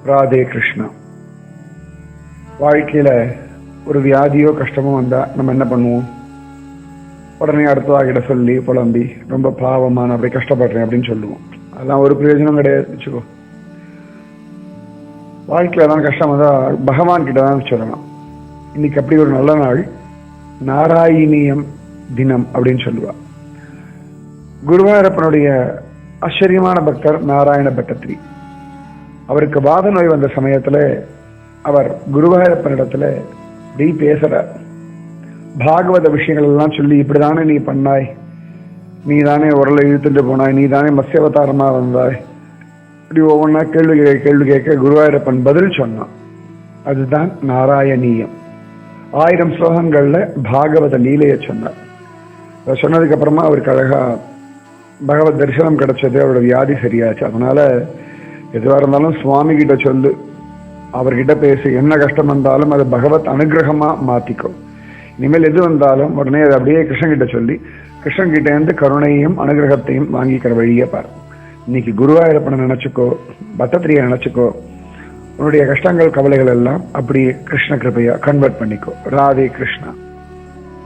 ராதே கிருஷ்ணா. வாழ்க்கையில ஒரு வியாதியோ கஷ்டமோ வந்தா நம்ம என்ன பண்ணுவோம்? உடனே அடுத்தவாகிட்ட சொல்லி புலம்பி ரொம்ப பாவமான அப்படி கஷ்டப்படுறேன் அப்படின்னு சொல்லுவோம். அதெல்லாம் ஒரு பிரயோஜனம் கிடையாது. வச்சுக்கோ, வாழ்க்கையில தான் கஷ்டம் வந்தா பகவான் கிட்ட தான் சொல்லலாம். இன்னைக்கு அப்படி ஒரு நல்ல நாள், நாராயணியம் தினம் அப்படின்னு சொல்லுவா. குருவாயூரப்பனுடைய ஆச்சரியமான பக்தர் நாராயண பட்டத்திரி. அவருக்கு வாத நோய் வந்த சமயத்துல அவர் குருவாயூரப்பனிடத்துல இப்படி பேசுறார். பாகவத விஷயங்கள் எல்லாம் சொல்லி, இப்படிதானே நீ பண்ணாய், நீ தானே உரலை இழுத்துட்டு போனாய், நீ தானே மத்ஸ்யாவதாரமா வந்தாய், இப்படி ஒவ்வொன்றா கேள்வி கேட்க குருவாயூரப்பன் பதில் சொன்னான். அதுதான் நாராயணீயம். 1000 ஸ்லோகங்கள்ல பாகவத லீலையை சொன்னார். அதை சொன்னதுக்கு அப்புறமா அவருக்கு அழகா பகவத் தரிசனம் கிடைச்சது, அவரோட வியாதி சரியாச்சு. அதனால எதுவாக இருந்தாலும் சுவாமி கிட்ட சொல்லு, அவர்கிட்ட பேசி, என்ன கஷ்டம் வந்தாலும் அது பகவத் அனுகிரகமா மாத்திக்கும். இனிமேல் எது வந்தாலும் உடனே அதை அப்படியே கிருஷ்ணன் கிட்ட சொல்லி, கிருஷ்ணன் கிட்ட இருந்து கருணையும் அனுகிரகத்தையும் வாங்கிக்கிற வழியை பாரு. இன்னைக்கு குருவாயூரப்பனை நினைச்சுக்கோ, பட்டத்திரியை நினைச்சுக்கோ, உன்னுடைய கஷ்டங்கள் கவலைகள் எல்லாம் அப்படியே கிருஷ்ண கிருபையா கன்வெர்ட் பண்ணிக்கோ. ராதே கிருஷ்ணா.